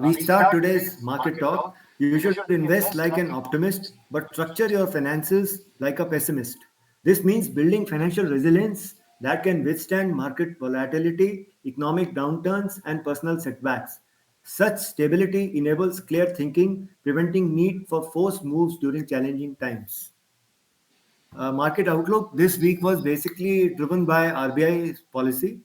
We start today's market talk. You should invest like an optimist, but structure your finances like a pessimist. This means building financial resilience that can withstand market volatility, economic downturns, and personal setbacks. Such stability enables clear thinking, preventing need for forced moves during challenging times. Market outlook this week was basically driven by RBI's policy.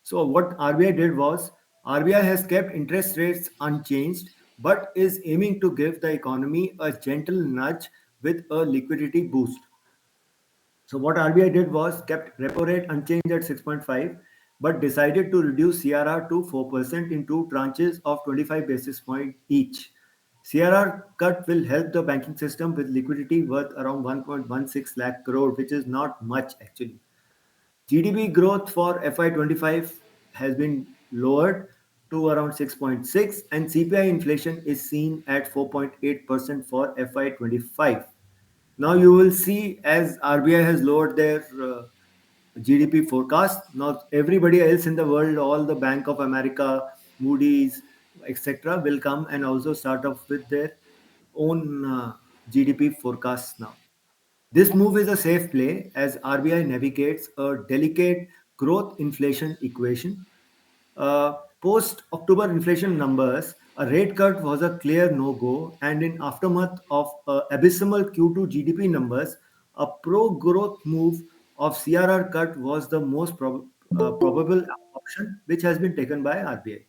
So what RBI did was RBI has kept interest rates unchanged but is aiming to give the economy a gentle nudge with a liquidity boost. So what RBI did was kept repo rate unchanged at 6.5 but decided to reduce CRR to 4% in two tranches of 25 basis point each. CRR cut will help the banking system with liquidity worth around 1.16 lakh crore, which is not much actually. GDP growth for FY25 has been lowered to around 6.6 and CPI inflation is seen at 4.8% for FY25. Now you will see as RBI has lowered their GDP forecast. Now everybody else in the world, all the Bank of America, Moody's, etc., will come and also start off with their own GDP forecasts now. This move is a safe play as RBI navigates a delicate growth inflation equation. Post October inflation numbers, a rate cut was a clear no go, and in aftermath of abysmal Q2 GDP numbers, a pro growth move of CRR cut was the most probable option, which has been taken by RBI.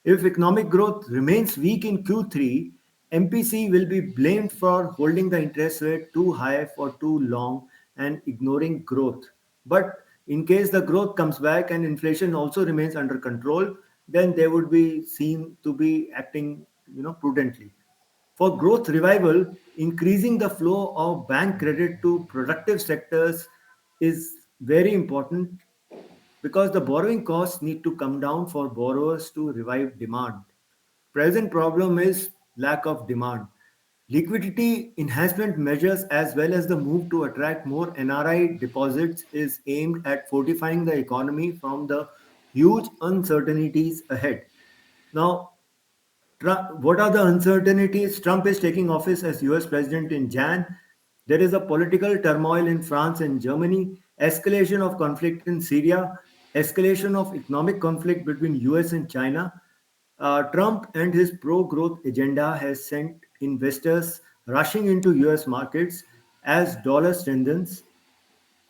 If economic growth remains weak in Q3, MPC will be blamed for holding the interest rate too high for too long and ignoring growth. But in case the growth comes back and inflation also remains under control, then they would be seen to be acting, prudently. For growth revival, increasing the flow of bank credit to productive sectors is very important because the borrowing costs need to come down for borrowers to revive demand. Present problem is lack of demand. Liquidity enhancement measures as well as the move to attract more NRI deposits is aimed at fortifying the economy from the huge uncertainties ahead. Now, what are the uncertainties? Trump is taking office as US president in Jan. There is a political turmoil in France and Germany, escalation of conflict in Syria, escalation of economic conflict between US and China. Trump and his pro-growth agenda has sent investors rushing into US markets as dollar strengthens,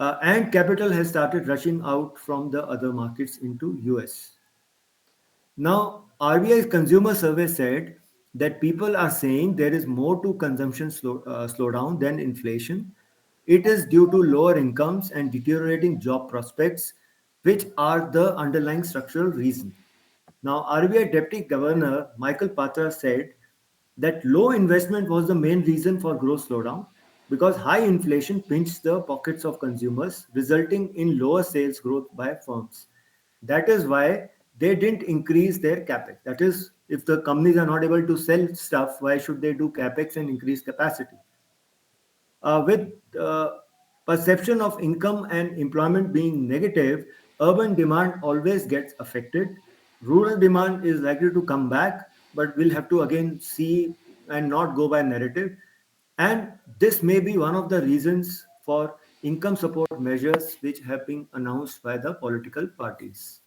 and capital has started rushing out from the other markets into US. Now, RBI's consumer survey said that people are saying there is more to consumption slowdown than inflation. It is due to lower incomes and deteriorating job prospects, which are the underlying structural reason. Now, RBI Deputy Governor Michael Patra said that low investment was the main reason for growth slowdown because high inflation pinched the pockets of consumers, resulting in lower sales growth by firms. That is why they didn't increase their capex. That is, if the companies are not able to sell stuff, why should they do capex and increase capacity? With perception of income and employment being negative, urban demand always gets affected. Rural demand is likely to come back, but we'll have to again see and not go by narrative. And this may be one of the reasons for income support measures which have been announced by the political parties.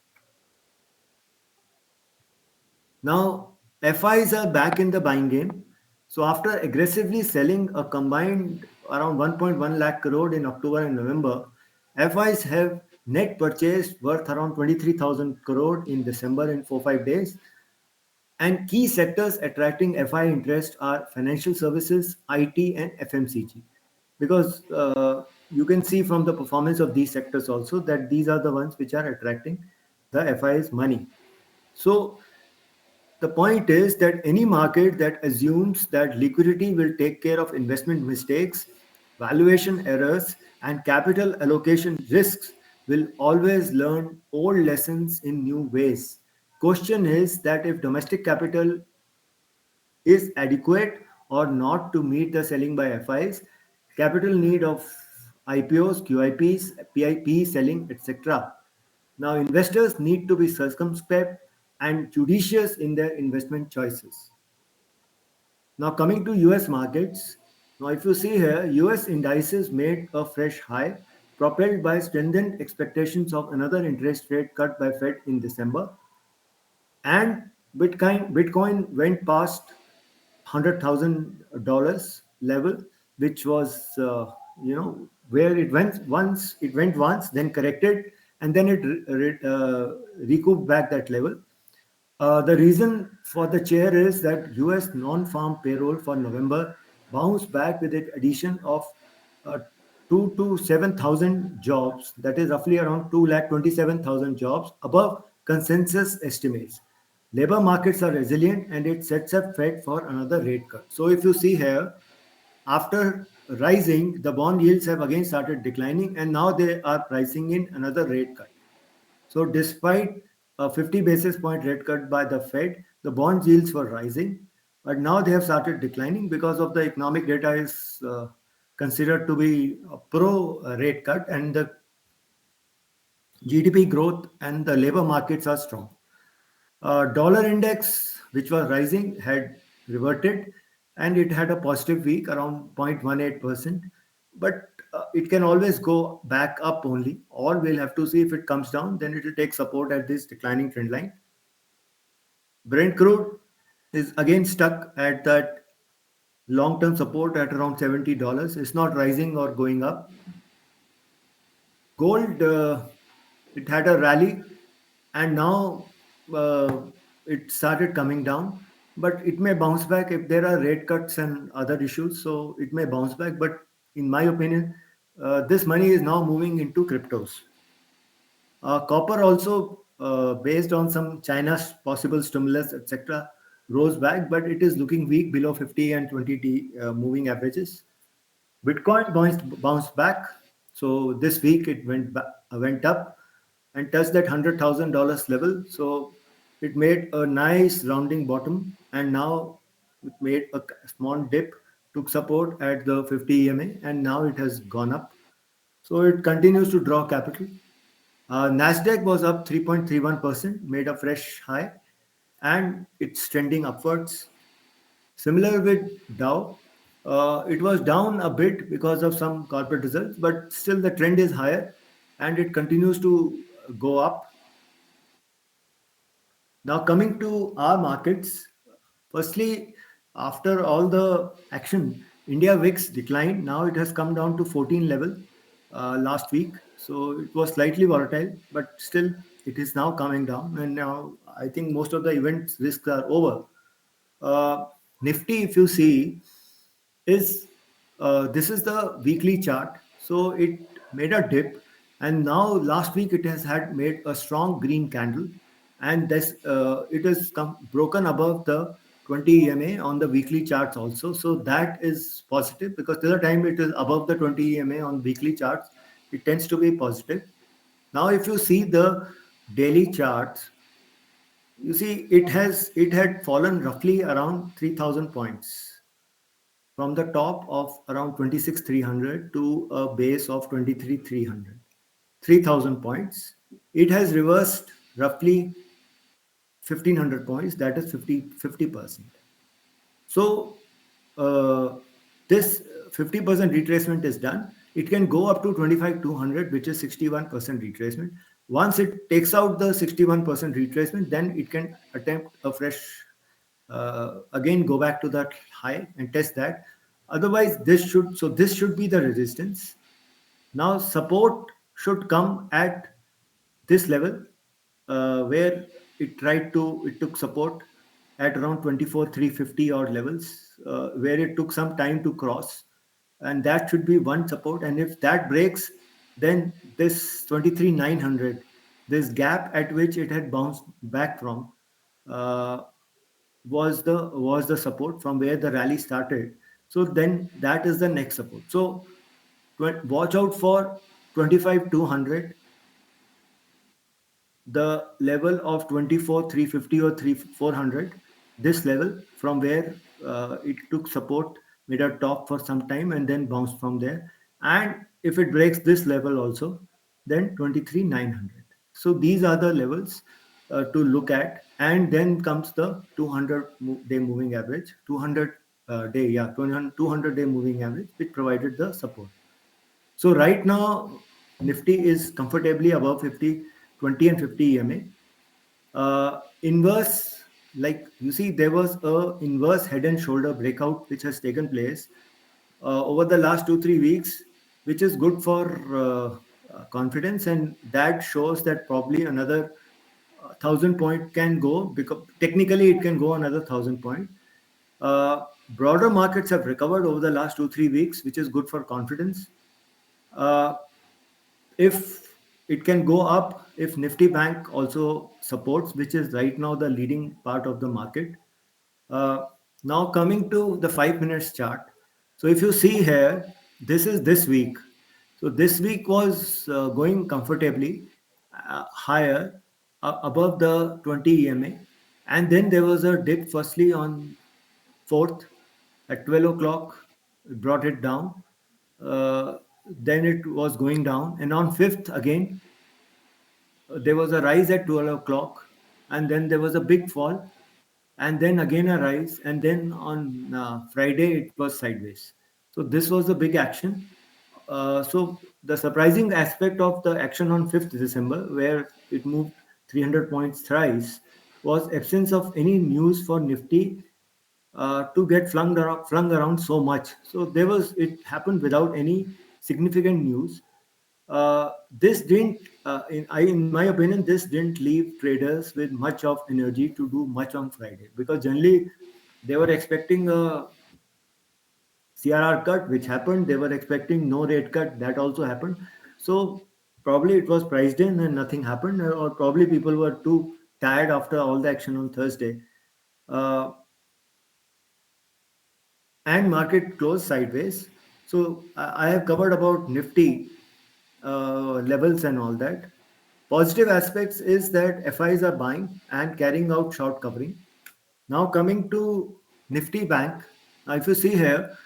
Now, FIs are back in the buying game. So, after aggressively selling a combined around 1.1 lakh crore in October and November, FIs have net purchased worth around 23,000 crore in December in 4-5 days. And key sectors attracting FI interest are financial services, IT, and FMCG. Because you can see from the performance of these sectors also that these are the ones which are attracting the FI's money. So, the point is that any market that assumes that liquidity will take care of investment mistakes, valuation errors, and capital allocation risks will always learn old lessons in new ways. Question is that if domestic capital is adequate or not to meet the selling by FIs, capital need of IPOs, QIPs, PIP selling, etc. Now, investors need to be circumspect and judicious in their investment choices. Now, coming to US markets, now if you see here, US indices made a fresh high, propelled by strengthened expectations of another interest rate cut by Fed in December, and Bitcoin went past $100,000 level, which was where it went once, then corrected, and then it recouped back that level. The reason for the chair is that US non-farm payroll for November bounced back with an addition of uh, 2 to 7,000 jobs, that is roughly around 2,27,000 jobs above consensus estimates. Labor markets are resilient and it sets up Fed for another rate cut. So if you see here, after rising, the bond yields have again started declining and now they are pricing in another rate cut. So despite a 50 basis point rate cut by the Fed, the bond yields were rising, but now they have started declining because of the economic data is considered to be a pro rate cut, and the GDP growth and the labor markets are strong. Dollar index, which was rising, had reverted and it had a positive week around 0.18%. But it can always go back up only, or we'll have to see if it comes down, then it will take support at this declining trend line. Brent crude is again stuck at that long term support at around $70. It's not rising or going up. Gold, it had a rally and now it started coming down, but it may bounce back if there are rate cuts and other issues. So it may bounce back, but in my opinion, this money is now moving into cryptos. Copper also, based on some China's possible stimulus, etc., rose back, but it is looking weak below 50 and 20 moving averages. Bitcoin bounced back. So this week it went up and touched that $100,000 level. So it made a nice rounding bottom, and now it made a small dip, took support at the 50 EMA, and now it has gone up. So it continues to draw capital. Nasdaq was up 3.31%, made a fresh high, and it's trending upwards. Similar with Dow, it was down a bit because of some corporate results, but still the trend is higher and it continues to go up. Now, coming to our markets, firstly, after all the action, India VIX declined. Now it has come down to 14 level last week. So it was slightly volatile, but still it is now coming down. And now I think most of the event risks are over. Uh, Nifty, if you see, is this is the weekly chart. So it made a dip, and now last week it has had made a strong green candle, and this it has come broken above the 20 EMA on the weekly charts also. So that is positive because till the time it is above the 20 EMA on weekly charts, it tends to be positive. Now, if you see the daily charts, you see it had fallen roughly around 3,000 points from the top of around 26,300 to a base of 23,300, 3,000 points. It has reversed roughly 1,500 points, that is 50%. So this 50% retracement is done. It can go up to 25,200, which is 61% retracement. Once it takes out the 61% retracement, then it can attempt a fresh, again go back to that high and test that. Otherwise, this should be the resistance. Now support should come at this level, where it took support at around 24,350 odd levels, where it took some time to cross, and that should be one support. And if that breaks, then this 23,900, this gap at which it had bounced back from, uh, was the support from where the rally started. So then that is the next support. So watch out for 25,200, the level of 24,350 or 400, this level from where it took support, made a top for some time and then bounced from there. And if it breaks this level also, then 23,900. So these are the levels. to look at. And then comes the 200-day moving average, 200 day, yeah, 200-day moving average, which provided the support. So right now, Nifty is comfortably above 50, 20 and 50 EMA. Inverse, like you see, there was a inverse head and shoulder breakout which has taken place over the last 2 3 weeks, which is good for confidence, and that shows that probably another 1,000 point can go, because technically it can go another 1,000 point. Broader markets have recovered over the last 2 3 weeks, which is good for confidence. Uh, if it can go up, if Nifty Bank also supports, which is right now the leading part of the market. Uh, Now coming to the 5 minutes chart. So if you see here, this is this week. So this week was going comfortably higher, above the 20 EMA, and then there was a dip. Firstly on 4th at 12 o'clock, it brought it down. Then it was going down, and on 5th again there was a rise at 12 o'clock, and then there was a big fall, and then again a rise, and then on Friday it was sideways. So this was the big action. So the surprising aspect of the action on 5th December, where it moved 300 points thrice, was absence of any news for Nifty to get flung around so much. So there was, it happened without any significant news. This didn't, in my opinion, this didn't leave traders with much of energy to do much on Friday, because generally they were expecting a CRR cut, which happened. They were expecting no rate cut, that also happened. So probably it was priced in and nothing happened, or probably people were too tired after all the action on Thursday. Uh, and market closed sideways. So I have covered about Nifty levels and all that. Positive aspects is that FIs are buying and carrying out short covering. Now coming to Nifty Bank, now if you see here,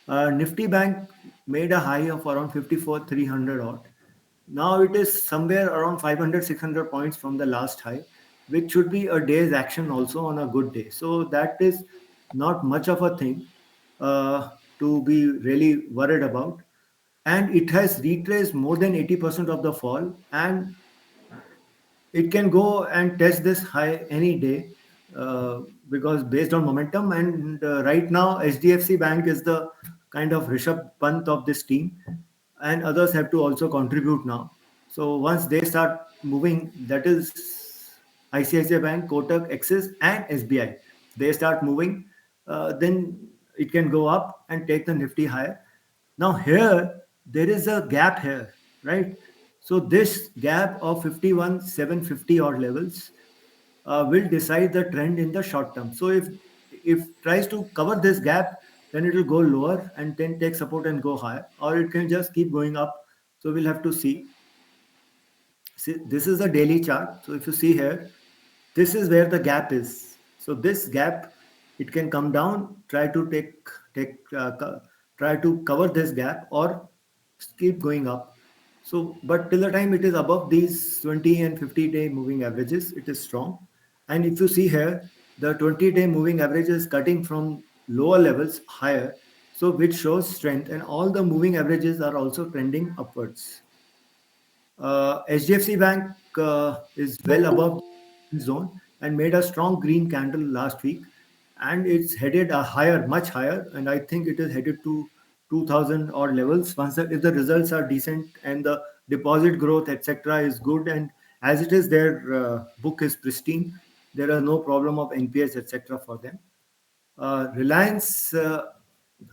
Nifty Bank made a high of around 54,300 odd. Now it is somewhere around 500, 600 points from the last high, which should be a day's action also on a good day. So that is not much of a thing to be really worried about. And it has retraced more than 80% of the fall, and it can go and test this high any day, uh, because based on momentum. And right now HDFC Bank is the kind of Rishabh Pant of this team, and others have to also contribute now. So once they start moving, that is ICICI Bank, Kotak, Axis and SBI, they start moving, then it can go up and take the Nifty higher. Now here there is a gap here, right? So this gap of 51,750 odd levels will decide the trend in the short term. So if tries to cover this gap, then it will go lower and then take support and go higher, or it can just keep going up. So we'll have to see. See, this is a daily chart. So if you see here, this is where the gap is. So this gap, it can come down, try to try to cover this gap, or keep going up. So, but till the time it is above these 20 and 50-day moving averages, it is strong. And if you see here, the 20-day moving average is cutting from lower levels higher, so which shows strength, and all the moving averages are also trending upwards. HDFC Bank is well above the zone and made a strong green candle last week, and it's headed a higher, much higher, and I think it is headed to 2,000 odd levels. Once if the results are decent and the deposit growth, etc., is good, and as it is, their book is pristine, there are no problem of NPS, etc., for them. Reliance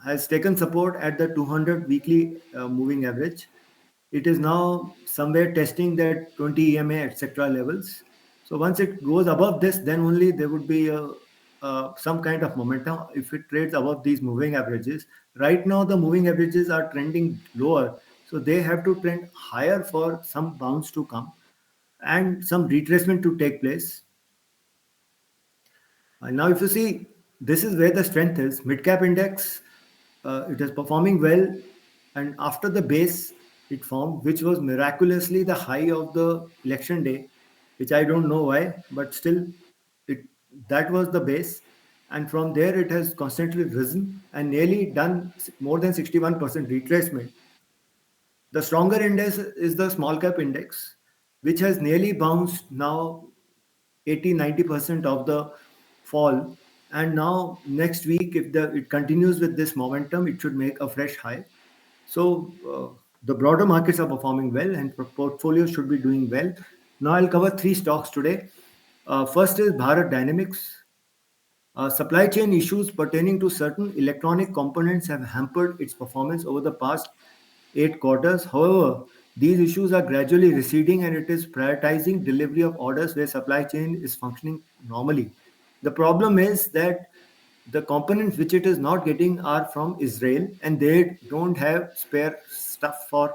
has taken support at the 200 weekly moving average. It is now somewhere testing that 20 EMA, etc. levels. So once it goes above this, then only there would be some kind of momentum if it trades above these moving averages. Right now, the moving averages are trending lower, so they have to trend higher for some bounce to come and some retracement to take place. And now, if you see, this is where the strength is. Midcap index, it is performing well, and after the base it formed, which was miraculously the high of the election day. which I don't know why, but still, it that was the base, and from there it has constantly risen and nearly done more than 61% retracement. The stronger index is the small cap index, which has nearly bounced now 80-90% of the fall. And now next week, if it continues with this momentum, it should make a fresh high. So the broader markets are performing well, and portfolios should be doing well. Now I'll cover three stocks today. First is Bharat Dynamics. Supply chain issues pertaining to certain electronic components have hampered its performance over the past 8 quarters. However, these issues are gradually receding and it is prioritizing delivery of orders where supply chain is functioning normally. The problem is that the components which it is not getting are from Israel and they don't have spare stuff for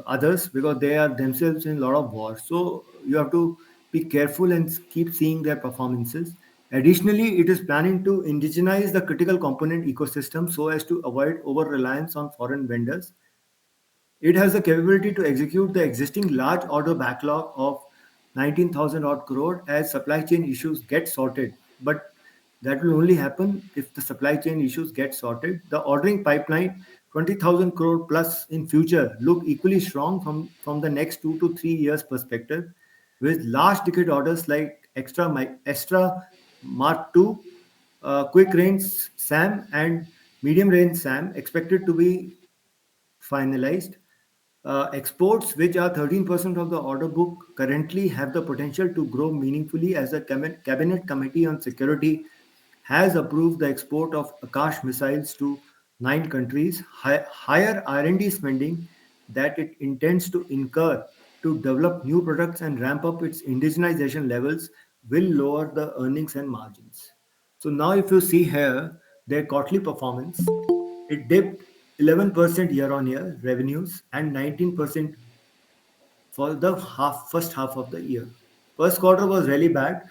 others because they are themselves in a lot of war. So you have to be careful and keep seeing their performances. Additionally, it is planning to indigenize the critical component ecosystem so as to avoid over reliance on foreign vendors. It has the capability to execute the existing large order backlog of 19,000 odd crore as supply chain issues get sorted. But that will only happen if the supply chain issues get sorted. The ordering pipeline, 20,000 crore plus in future, look equally strong from the next 2 to 3 years perspective, with large ticket orders like extra Mark II, quick range SAM and medium range SAM expected to be finalized. Exports, which are 13% of the order book, currently have the potential to grow meaningfully as the Cabinet Committee on Security has approved the export of Akash missiles to 9 countries. Higher R&D spending that it intends to incur to develop new products and ramp up its indigenization levels will lower the earnings and margins. So now if you see here their quarterly performance, it dipped 11% year on year revenues and 19% for the first half of the year. First quarter was really bad,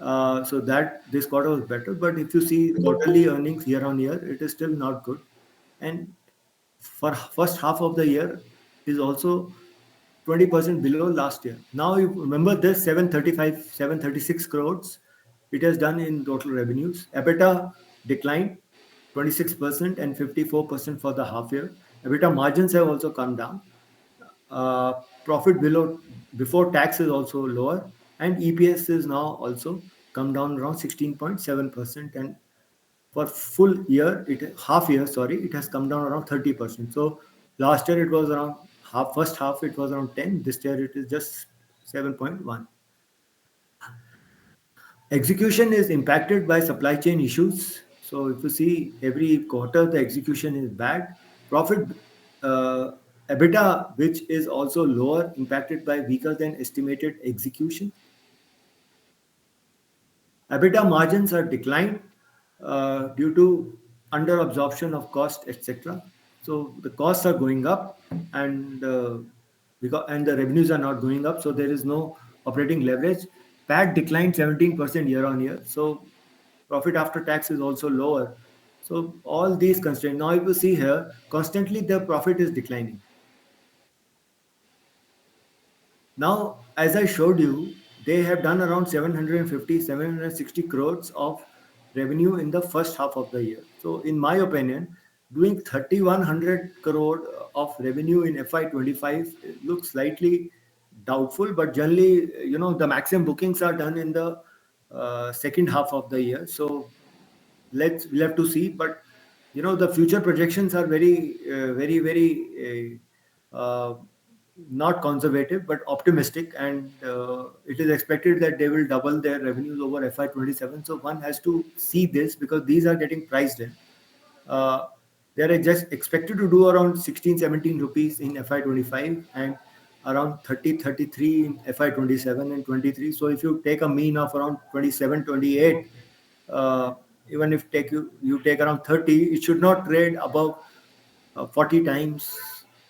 so that this quarter was better. But if you see quarterly earnings year on year, it is still not good. And for first half of the year is also 20% below last year. Now you remember this 735, 736 crores it has done in total revenues. EBITDA declined 26% and 54% for the half year. EBITDA margins have also come down. Profit before tax is also lower, and EPS is now also come down around 16.7%. And for full year, it half year, sorry, it has come down around 30%. So last year it was around first half it was around 10. This year it is just 7.1. Execution is impacted by supply chain issues. So if you see every quarter the execution is bad. Profit uh, EBITDA, which is also lower, impacted by weaker than estimated execution. EBITDA margins are declined due to under absorption of cost, etc. So the costs are going up, and and the revenues are not going up, so there is no operating leverage. PAT declined 17% year on year. So profit after tax is also lower. So all these constraints. Now, if you see here, constantly the profit is declining. Now, as I showed you, they have done around 750, 760 crores of revenue in the first half of the year. So, in my opinion, doing 3,100 crore of revenue in FY25 looks slightly doubtful, but generally, the maximum bookings are done in the second half of the year. So, we'll have to see. But the future projections are very not conservative but optimistic, and it is expected that they will double their revenues over FY27. So one has to see this because these are getting priced in. uh, they are just expected to do around 16, 17 rupees in FY25 and around 30, 33 in FY27 and 23. So if you take a mean of around 27, 28, uh, even if you take around 30, it should not trade above 40 times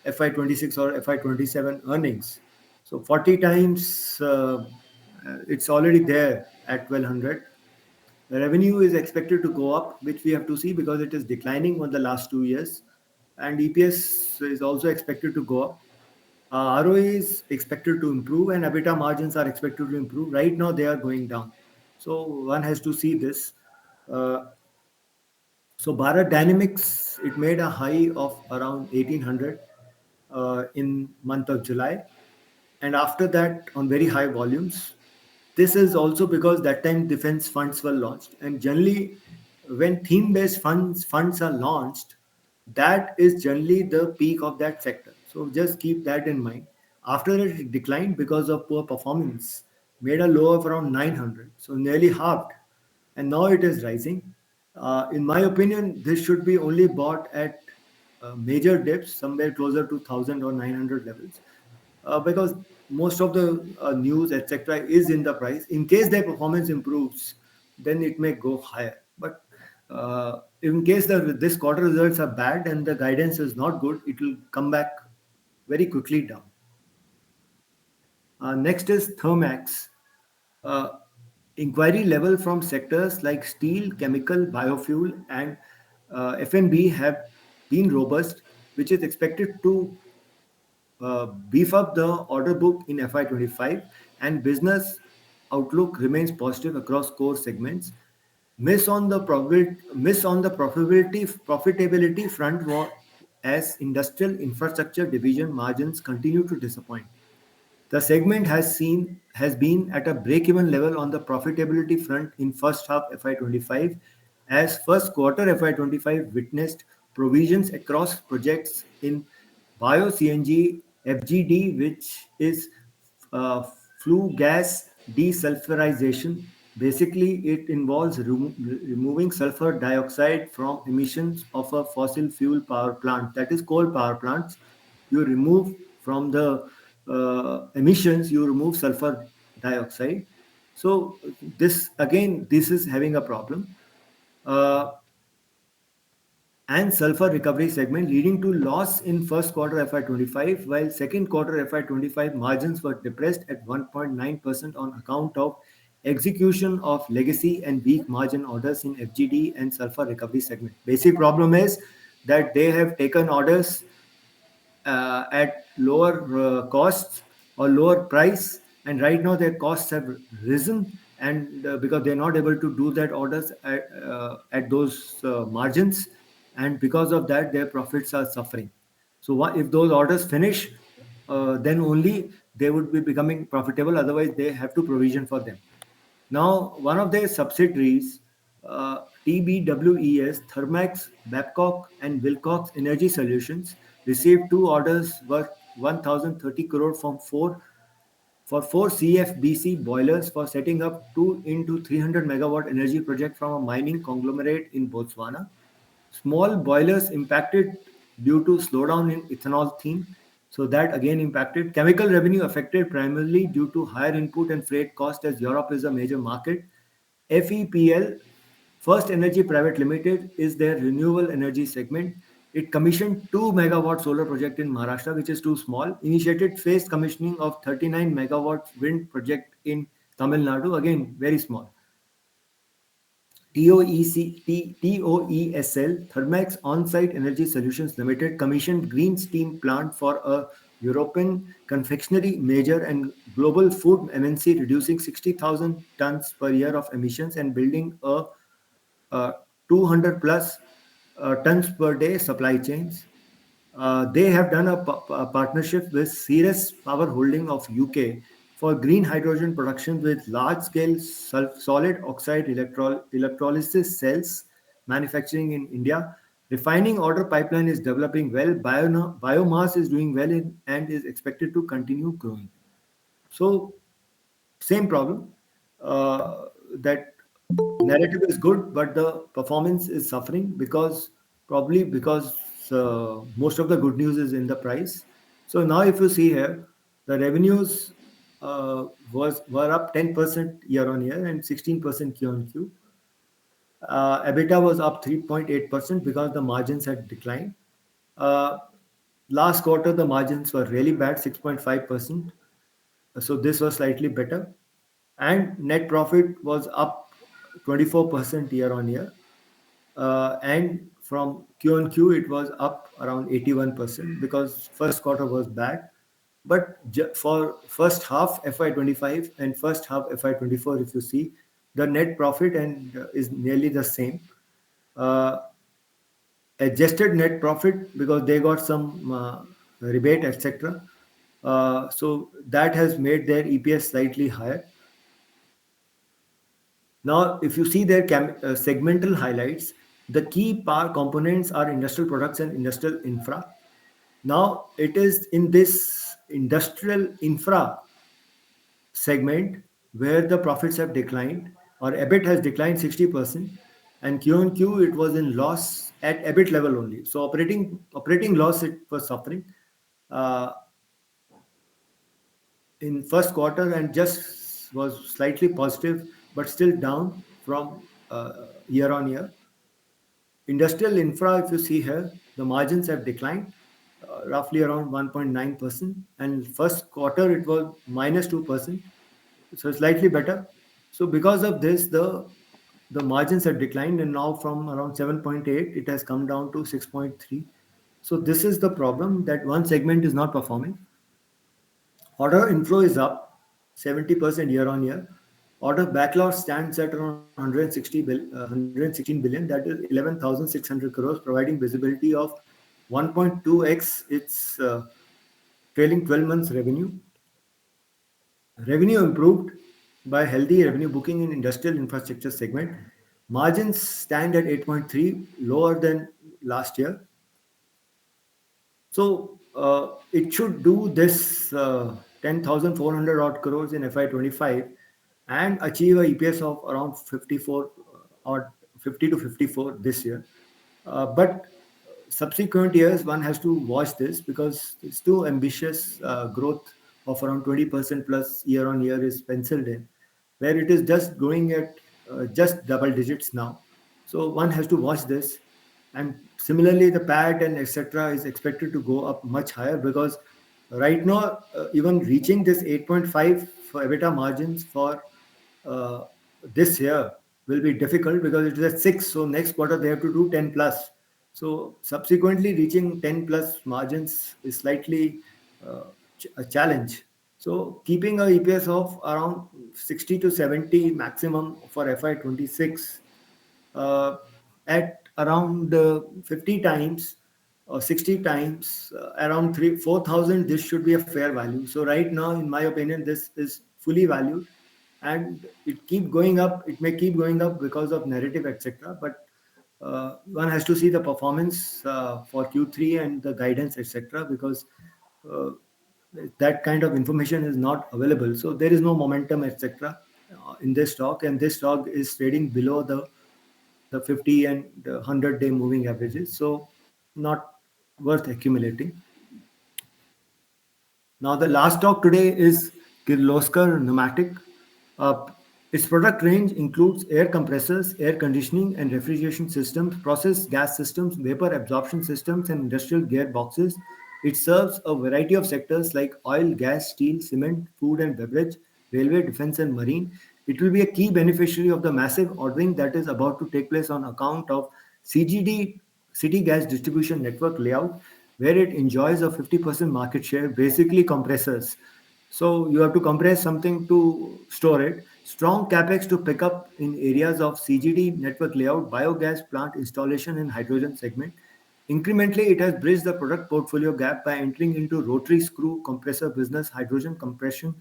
FY26 or FY27 earnings. So 40 times, it's already there at 1200. The revenue is expected to go up, which we have to see because it is declining over the last 2 years. And EPS is also expected to go up. ROE is expected to improve and EBITDA margins are expected to improve. Right now, they are going down. So one has to see this. Uh, so Bharat Dynamics, it made a high of around 1800 in month of July, and after that on very high volumes. This is also because that time defense funds were launched, and generally when theme-based funds are launched, that is generally the peak of that sector. So just keep that in mind. After it declined because of poor performance, made a low of around 900, so nearly halved, and now it is rising. In my opinion, this should be only bought at major dips somewhere closer to 1000 or 900 levels, because most of the news etc is in the price. In case their performance improves, then it may go higher, but in case this quarter results are bad and the guidance is not good, it will come back very quickly down. Next is Thermax. uh, Inquiry level from sectors like steel, chemical, biofuel, and F&B have been robust, which is expected to beef up the order book in FY25, and business outlook remains positive across core segments. Miss on the profitability front as industrial infrastructure division margins continue to disappoint. The segment has been at a break-even level on the profitability front in first half FY25, as first quarter FY25 witnessed provisions across projects in bio CNG, FGD, which is uh, flue gas desulfurization. Basically, it involves removing sulfur dioxide from emissions of a fossil fuel power plant, that is coal power plants. You remove from the emissions, you remove sulfur dioxide. So this again, this is having a problem. Uh, and sulfur recovery segment, leading to loss in first quarter FY25, while second quarter FY25 margins were depressed at 1.9% on account of execution of legacy and weak margin orders in FGD and sulfur recovery segment. Basic problem is that they have taken orders at lower costs or lower price, and right now their costs have risen, and because they're not able to do that orders at those margins, and because of that their profits are suffering. So if those orders finish, then only they would be becoming profitable, otherwise they have to provision for them. Now, one of their subsidiaries, TBWES, Thermax, Babcock, and Wilcox Energy Solutions, received two orders worth 1,030 crore from four CFBC boilers for setting up 2 into 300 megawatt energy project from a mining conglomerate in Botswana. Small boilers impacted due to slowdown in ethanol theme. So that again impacted. Chemical revenue affected primarily due to higher input and freight cost, as Europe is a major market. FEPL, First Energy Private Limited, is their renewable energy segment. It commissioned 2 megawatt solar project in Maharashtra, which is too small. Initiated phased commissioning of 39 megawatt wind project in Tamil Nadu, again very small. TOESL, Thermax On-Site Energy Solutions Limited, commissioned green steam plant for a European confectionery major and global food MNC, reducing 60,000 tons per year of emissions and building a 200 plus tons per day supply chains. They have done a partnership with Ceres Power Holding of UK for green hydrogen production with large-scale solid oxide electrolysis cells manufacturing in India. Refining order pipeline is developing well. Biomass is doing well and is expected to continue growing. So same problem, that narrative is good, but the performance is suffering because probably because most of the good news is in the price. So now if you see here, the revenues were up 10% year on year and 16% Q on Q. EBITDA was up 3.8% because the margins had declined. Uh, Last quarter, the margins were really bad, 6.5%. So this was slightly better. And net profit was up 24% year on year. And from Q on Q, it was up around 81% because first quarter was bad. But for first half FY25 and first half FY24, if you see, the net profit and is nearly the same. Uh, Adjusted net profit, because they got some rebate, etc. So that has made their EPS slightly higher. Now, if you see their segmental highlights, the key power components are industrial products and industrial infra. Now, it is in this industrial infra segment where the profits have declined, or EBIT has declined 60%, and Q on Q it was in loss at EBIT level only. So operating loss it was suffering uh, in first quarter, and just was slightly positive, but still down from year on year. Industrial infra, if you see here, the margins have declined roughly around 1.9%, and first quarter it was minus 2%, so slightly better. So because of this, the margins have declined, and now from around 7.8, it has come down to 6.3. So this is the problem, that one segment is not performing. Order inflow is up 70% year on year. Order backlog stands at around 116 billion, that is 11,600 crores, providing visibility of 1.2x its trailing 12 months revenue. Revenue improved by healthy revenue booking in industrial infrastructure segment. Margins stand at 8.3, lower than last year. So it should do this 10,400 odd crores in FY25 and achieve a EPS of around 54 or 50 to 54 this year. But subsequent years, one has to watch this, because it's too ambitious growth of around 20% plus year on year is penciled in, where it is just growing at just double digits now. So one has to watch this. And similarly, the PAT and etc. is expected to go up much higher, because right now, even reaching this 8.5 for EBITDA margins for uh, this year will be difficult, because it is at 6. So next quarter they have to do 10 plus. So subsequently reaching 10 plus margins is slightly uh, a challenge. So keeping a EPS of around 60 to 70 maximum for FY26 uh, at around 50 times or 60 times, around 4,000, this should be a fair value. So right now, in my opinion, this is fully valued, and it may keep going up because of narrative, etc. But one has to see the performance for Q3 and the guidance, etc., because uh, that kind of information is not available. So there is no momentum, etc., in this stock, and this stock is trading below the 50 and the 100-day moving averages. So not worth accumulating. Now, the last stock today is Kirloskar Pneumatic. Uh, its product range includes air compressors, air conditioning and refrigeration systems, process gas systems, vapor absorption systems, and industrial gearboxes. It serves a variety of sectors like oil, gas, steel, cement, food and beverage, railway, defense, and marine. It will be a key beneficiary of the massive ordering that is about to take place on account of CGD, City Gas Distribution Network layout, where it enjoys a 50% market share, basically compressors. So you have to compress something to store it. Strong capex to pick up in areas of CGD network layout, biogas plant installation, and hydrogen segment. Incrementally, it has bridged the product portfolio gap by entering into rotary screw compressor business, hydrogen compression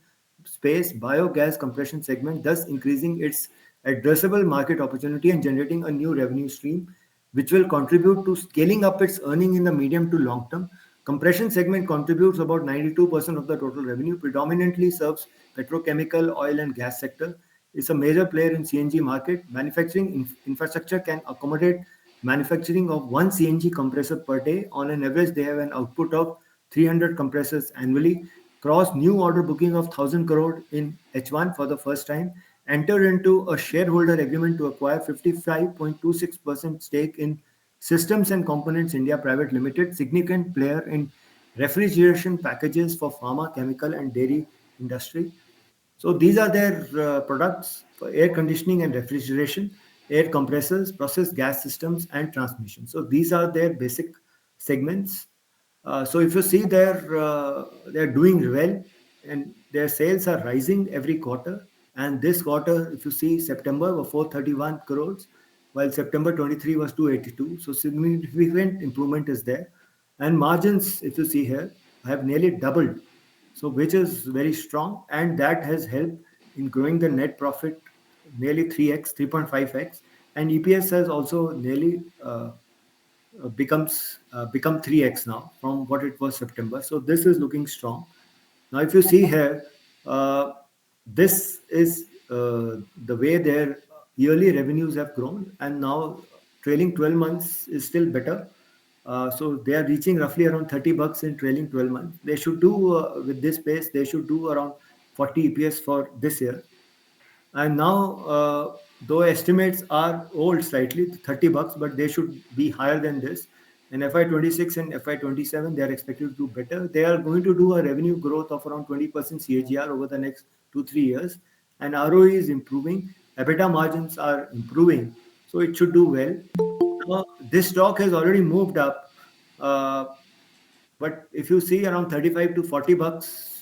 space, biogas compression segment, thus increasing its addressable market opportunity and generating a new revenue stream, which will contribute to scaling up its earning in the medium to long term. Compression segment contributes about 92% of the total revenue, predominantly serves petrochemical, oil and gas sector. It's a major player in CNG market. Manufacturing infrastructure can accommodate manufacturing of one CNG compressor per day. On an average, they have an output of 300 compressors annually. Crossed new order booking of 1,000 crore in H1 for the first time. Entered into a shareholder agreement to acquire 55.26% stake in Systems and Components India Private Limited, significant player in refrigeration packages for pharma, chemical, and dairy industry. So these are their products for air conditioning and refrigeration, air compressors, process gas systems, and transmission. So these are their basic segments. So if you see they're doing well, and their sales are rising every quarter. And this quarter, if you see September were 431 crores, while September 23 was 282. So significant improvement is there. And margins, if you see here, have nearly doubled. So which is very strong, and that has helped in growing the net profit nearly 3x, 3.5x, and EPS has also nearly become 3x now from what it was September. So this is looking strong. Now, if you see here, uh, this is the way their yearly revenues have grown, and now trailing 12 months is still better. So they are reaching roughly around 30 bucks in trailing 12 months. They should do with this pace. They should do around 40 EPS for this year. And now, though estimates are old slightly, 30 bucks, but they should be higher than this. In FY26 and FY27, they are expected to do better. They are going to do a revenue growth of around 20% CAGR over the next 2-3 years. And ROE is improving. EBITDA margins are improving. So it should do well. Now, this stock has already moved up. Uh, but if you see around 35 to 40 bucks,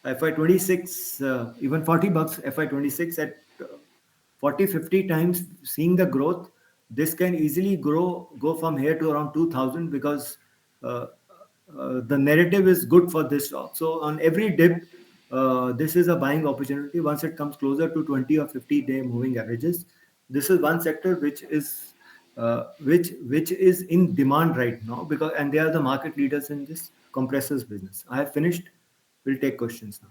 FY26, even 40 bucks FY26 at 40, 50 times seeing the growth, this can easily go from here to around 2000 because uh, the narrative is good for this stock. So on every dip, this is a buying opportunity. Once it comes closer to 20 or 50-day moving averages, this is one sector which is in demand right now because and they are the market leaders in this compressors business. I have finished. We'll take questions now.